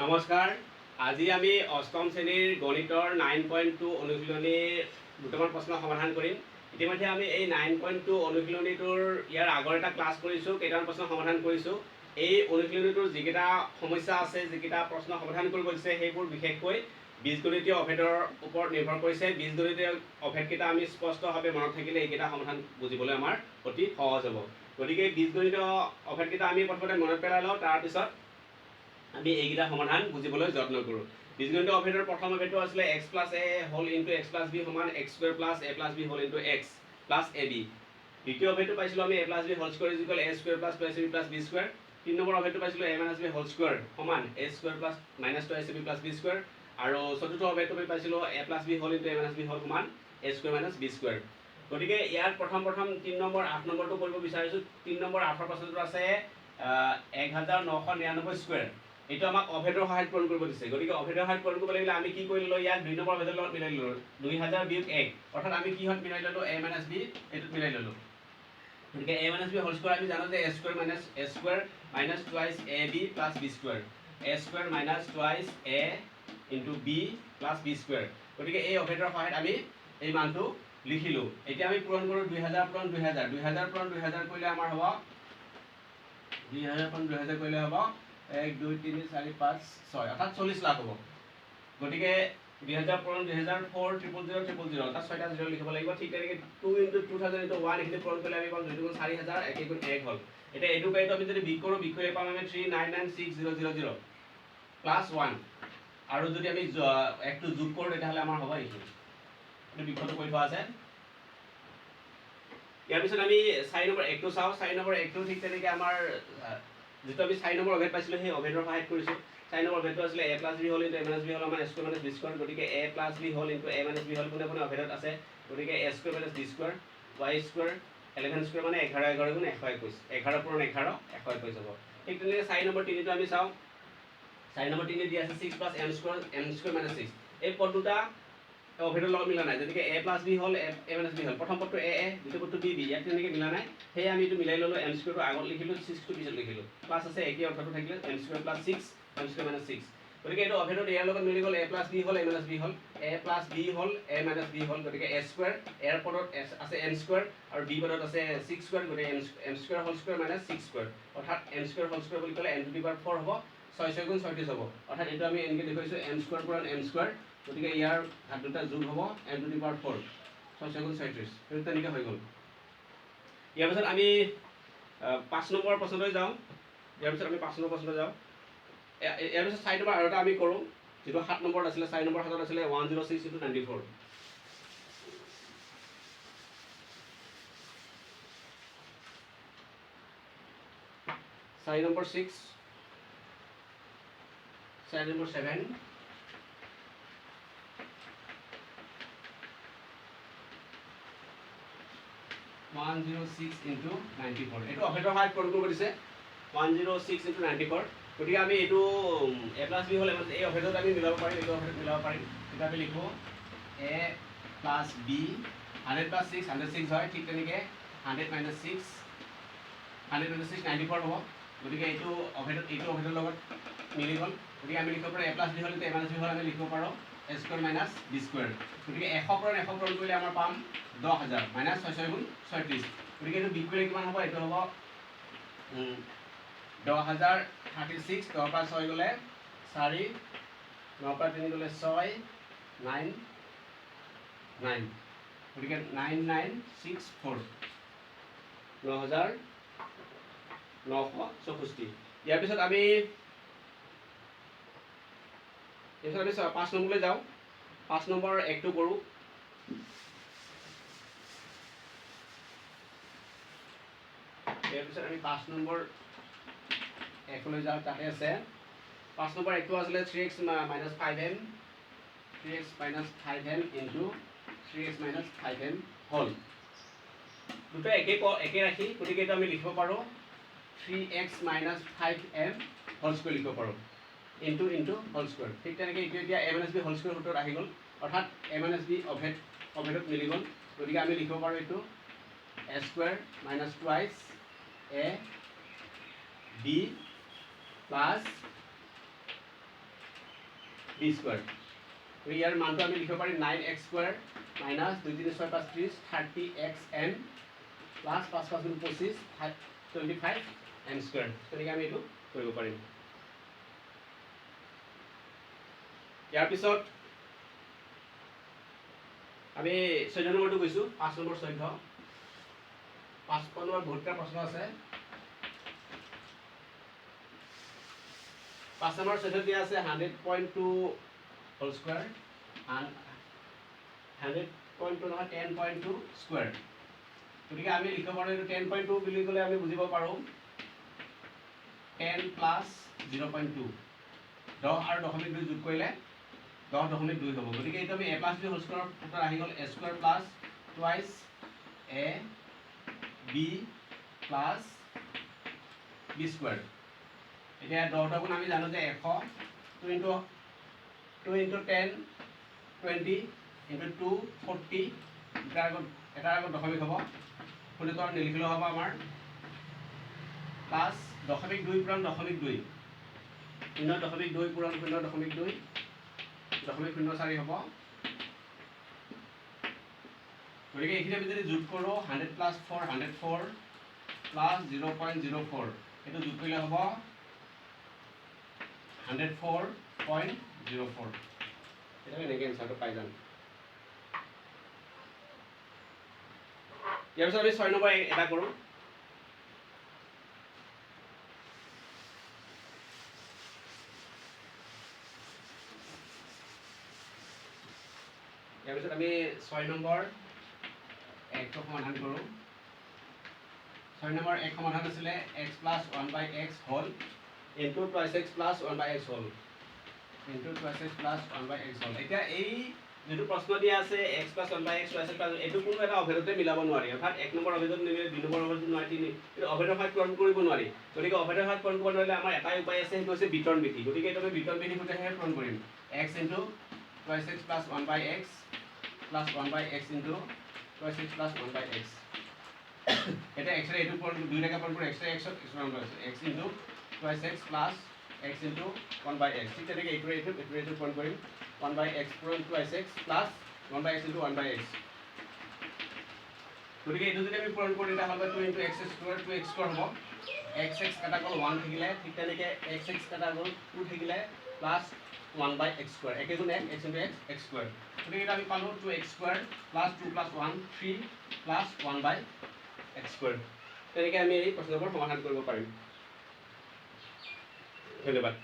নমস্কাৰ। আজি আমি অষ্টম শ্ৰেণীৰ গণিতৰ 9.2 অনুশীলনীৰ দুটামান প্ৰশ্ন সমাধান কৰিম। ইতিমধ্যে আমি এই 9.2 অনুশীলনীটোৰ ইয়াৰ আগৰ এটা ক্লাছ কৰিছোঁ, কেইটামান প্ৰশ্ন সমাধান কৰিছোঁ। এই অনুশীলনীটোৰ যিকেইটা সমস্যা আছে, যিকেইটা প্ৰশ্ন সমাধান কৰিব দিছে, সেইবোৰ বিশেষকৈ বীজগণিতীয় অভেদৰ ওপৰত নিৰ্ভৰ কৰিছে। বীজগণিতীয় অভেদকেইটা আমি স্পষ্টভাৱে মনত থাকিলে এইকেইটা সমাধান বুজিবলৈ আমাৰ অতি সহজ হ'ব। গতিকে বীজগণিতীয় অভেদকেইটা আমি প্ৰথমতে মনত পেলাই লওঁ, তাৰপিছত আমি এইকেইটা সমাধান বুজিবলৈ যত্ন কৰোঁ। বীজগণিতীয় অভেদৰ প্ৰথম অভেদটো আছিলে x plus a whole into x plus b সমান x square plus a plus b whole into x plus ab। দ্বিতীয় অভেদটো পাইছিলোঁ আমি a plus b whole square is equal a square plus 2ac plus b square. 3 number অভেদটো পাইছিলোঁ a minus b whole square সমান a square plus minus 2ac plus b square. আৰু চতুৰ্থ অভেদটো আমি পাইছিলোঁ a plus b whole into a minus b whole সমান a square minus b square. গতিকে ইয়াত প্ৰথম 3 নম্বৰ 8 নম্বৰটো কৰিব বিচাৰিছোঁ। 3 নম্বৰ 8ৰ প্ৰশ্নটো আছে 1999 স্কুৱেৰ। এইটো আমাক অভেদৰ সহায়ত পূৰণ কৰিব দিছে। গতিকে অভেদৰ সহায়ত পূৰণ কৰিব লাগিলে আমি কি কৰি ল'লোঁ, ইয়াক 2 নম্বৰ অভেদৰ লগত মিলাই ল'লোঁ। 2000 বিয়োগ 1, অৰ্থাৎ আমি কিহত মিলাই ল'লোঁ, a মাইনাছ b এইটোত মিলাই ল'লোঁ। গতিকে a minus b whole square আমি জানো যে a square minus twice a b plus b square, a square minus twice a into b plus b square. গতিকে এই অভেদৰ সহায়ত আমি এই মানটো লিখিলোঁ। এতিয়া আমি পূৰণ কৰোঁ 2000 পূৰণ 2000, 2000 পূৰণ 2000 কৰিলে আমাৰ হ'ব 2000 পূৰণ 2000 কৰিলে হ'ব 1 2 3 4 5 6, অৰ্থাৎ 40 লাখ হ'ব। গতিকে 2000 পূৰণ 2000 4 0 0 0 0, অৰ্থাৎ 6টা 0 লিখিব লাগিব। ঠিক তেনেকৈ 2 ইনটু 2000 ইনটু 1 এইখিনি পূৰণ কৰিলে আমি পাম 2 গুণ 4000, 1 গুণ 1 হ'ল। এতিয়া এইটো গাড়ীটো আমি যদি বিগ কৰোঁ, বিগ কৰিলে পাম আমি 3996000 প্লাছ 1। আৰু যদি আমি একটো যোগ কৰোঁ তেতিয়াহ'লে আমাৰ হ'ব এইখিনি। এইটো বিগটো কৰি থোৱা আছে। ইয়াৰ পিছত আমি 4 নম্বৰ 1টো চাওঁ। 4 নম্বৰ 1টো ঠিক তেনেকৈ আমাৰ যিটো আমি 4 নম্বৰ অভেদ পাইছিলোঁ সেই অভেদৰ সহায়ত কৰিছোঁ। 4 নম্বৰ অভেদটো আছিলে a plus b whole into a minus b whole আমাৰ a square minus b square. গতিকে a plus b whole into a minus b whole কোনে কোনে অভেদত আছে, গতিকে a square minus b square y square 11 square মানে 11 11 গুণ 121, 11 পূৰণ 11 121 হ'ব। ঠিক তেনেকৈ 4 নম্বৰ 3টো আমি চাওঁ। 4 নম্বৰ 3 দি আছে 6 প্লাছ m স্কুৱেৰ মাইনাছ 6। এই পদ দুটা অভেদৰ লগত মিলা নাই। গতিকে a প্লাছ b হ'ল a মাইনাছ b হ'ল। প্ৰথম পদটো a দ্বিতীয় পদটো b ইয়াত তেনেকৈ মিলা নাই। সেয়ে আমি এইটো মিলাই ল'লোঁ, m স্কুৱেৰটো আগত লিখিলোঁ, 6টো পিছত লিখিলোঁ। প্লাছ আছে একেই অৰ্থটো থাকিলে m square plus 6 m square minus 6। গতিকে এইটো অভেদত ইয়াৰ লগত মিলি গ'ল, a প্লাছ b হ'ল a মাইনাছ b হ'ল, a প্লাছ b হ'ল a মাইনাছ b হ'ল। গতিকে a স্কুৱেৰ, a পদত আছে m স্কুৱেৰ আৰু b পদত আছে 6 স্কুৱেৰ। গতিকে m square whole square minus 6 square, অৰ্থাৎ m স্কুৱেৰ হোল স্কুৱেৰ বুলি ক'লে m টু দি পাৱাৰ 4 হ'ব। 6 6 গুণ 36 হ'ব, অৰ্থাৎ এইটো আমি এনেকৈ দেখুৱাইছোঁ m স্কুৱেৰ পূৰণ m স্কুৱেৰ। গতিকে ইয়াৰ হাত দুটা যোগ হ'ব m টু দি পাৱাৰ 4, 6 6 গুণ 36, সেইটো তেনেকৈ হৈ গ'ল। ইয়াৰ পিছত আমি 5 নম্বৰ প্ৰশ্নলৈ যাওঁ। ইয়াৰ পিছত 4 নম্বৰ আৰু এটা আমি কৰোঁ, যিটো 7 নম্বৰত আছিলে। 4 নম্বৰ 7ত আছিলে 106 ইনটু 94। 4 number 6, 4 number 7, 106 into 94। এইটো অভেদৰ সহায়ত পূৰণ কৰিব দিছে, 106 ইনটু 94। গতিকে আমি এইটো a প্লাছ b হ'লে এই অভেদত আমি মিলাব পাৰিম, এইটো অভেদত মিলাব পাৰিম। তেতিয়া আমি লিখোঁ a প্লাছ b, 100 প্লাছ 6 106 হয়। ঠিক তেনেকৈ 100 মাইনাছ 6, 100 মাইনাছ 6 94 হ'ব। গতিকে এইটো অভেদৰ লগত মিলি গ'ল। গতিকে আমি লিখিব পাৰোঁ a প্লাছ b হ'ল ইনটু a মাইনাছ b হ'ল আমি লিখিব পাৰোঁ a square minus b square. গতিকে 100 পূৰণ 100 পূৰণ কৰিলে আমাৰ পাম 10000 মাইনাছ 6 6 গুণ 36। গতিকে এইটো বিগ কৰিলে কিমান হ'ব, এইটো হ'ব 10036, 10 পৰা 6 গ'লে 4, 9 পৰা 3 গ'লে 6, 9 9, গতিকে 9964, 9964। ইয়াৰ পিছত আমি 5 নম্বৰলৈ যাওঁ। 5 নম্বৰ 1টো কৰোঁ। ইয়াৰ পিছত আমি 5 নম্বৰ 1লৈ যাওঁ। তাতে আছে 5 নম্বৰ 1টো আছিলে 3x minus 5m, 3x minus 5m into 3x minus 5m হ'ল। দুটা একে ৰাখি, গতিকে এইটো আমি লিখিব পাৰোঁ 3x minus 5m whole square লিখিব পাৰোঁ, ইনটু হোল স্কুৱেৰ। ঠিক তেনেকৈ এইটো এতিয়া a minus b whole square সূত্ৰত আহি গ'ল, অৰ্থাৎ a মাইনাছ b অভেদত মিলি গ'ল। গতিকে আমি লিখিব পাৰোঁ এইটো a square minus twice a b plus B square. ইয়াৰ মানটো আমি লিখিব পাৰিম 9x square minus 2 3 6 5 30 30xn plus 5 5 গুণ 25 25n স্কোয়ার। তেনেকৈ আমি এইটো কৰিব পাৰিম। ইয়াৰ পিছত আমি 14 নম্বৰটো কৈছোঁ, 5 নম্বৰ 14 5 নম্বৰ বহুতটা প্ৰশ্ন আছে। 5 নম্বৰ 14 দিয়া আছে 100.2 হোল স্কোয়ার and 100.2 নহয় 10.2 স্কোয়ার। গতিকে আমি লিখিব পাৰোঁ এইটো 10.2 বুলি ক'লে আমি বুজিব পাৰোঁ 10 প্লাস 0.2 10 আৰু 0.2 যোগ কৰিলে 10.2 হ'ব। গতিকে এইটো আমি a প্লাস b হোল স্কোয়াৰৰ উত্তৰ আহি গ'ল a square plus twice a b plus b square. এতিয়া 10 গুণ আমি জানো যে 100 2 into 10 20 into 2 40 এটাৰ আগত দশমিক হ'ব, ফলিতৰ নিলিখিলেও হ'ব আমাৰ প্লাস 0.2 পূৰণ 0.2 0.2 পূৰণ 0.2 0.04 হ'ব। গতিকে এইখিনি আমি যদি যোগ কৰোঁ 100 প্লাস 4 104 প্লাস 0.04 এইটো যোগ কৰিলে হ'ব 104.04। এটা আমি এনেকৈ এনচাৰটো পাই যাম। ইয়াৰ পিছত আমি 6 নম্বৰ এটা কৰোঁ। ইয়াৰ পিছত আমি 6 নম্বৰ একটো সমাধান কৰোঁ। 6 নম্বৰ এক সমাধান আছিলে x plus 1/x whole into 2x plus 1/x whole into 2x plus 1/x whole। এতিয়া এই যেটো প্ৰশ্ন দিয়া আছে x plus 1/x 2x plus এইটো কোনো এটা অভেদতে মিলাব নোৱাৰি, অৰ্থাৎ 1 নম্বৰ অভেদত নিমিলে 2 নম্বৰ অভেদত নোৱাৰি, 3 এইটো অভেদৰ সহায়ত পূৰণ কৰিব নোৱাৰি। গতিকে অভেদৰ সহায়ত পূৰণ কৰিব নোৱাৰিলে আমাৰ এটাই উপায় আছে, সেইটো হৈছে বিতৰণ বিধি। গতিকে এইটো আমি বিতৰণ বিধি সৈতেহে পূৰণ কৰিম। x into 2x plus 1/x plus 1/x into 2x plus 1/x। এটা x ৰে এইটো পূৰণ দুইটাকে পূৰণ কৰি x ৰে x ত পূৰণ কৰিছে x into 2x plus x into 1/x। ঠিক তেনেকৈ এইটো পূৰণ কৰিম 1/x পূৰণ 2x plus 1/x into 1/x। গতিকে এইটো যদি আমি পূৰণ কৰোঁ এটা হ'ব 2 into x square 2x square হ'ব। x কাটা গ'ল 1 থাকিলে, ঠিক তেনেকৈ x কাটা গ'ল 2 থাকিলে প্লাস 1/x square একে গুণ x into x square। গতিকে এটা আমি পালোঁ 2x square plus 2 plus 1 3 plus 1/x square। তেনেকৈ আমি এই প্ৰশ্নবোৰ সমাধান কৰিব পাৰিম। ধন্যবাদ।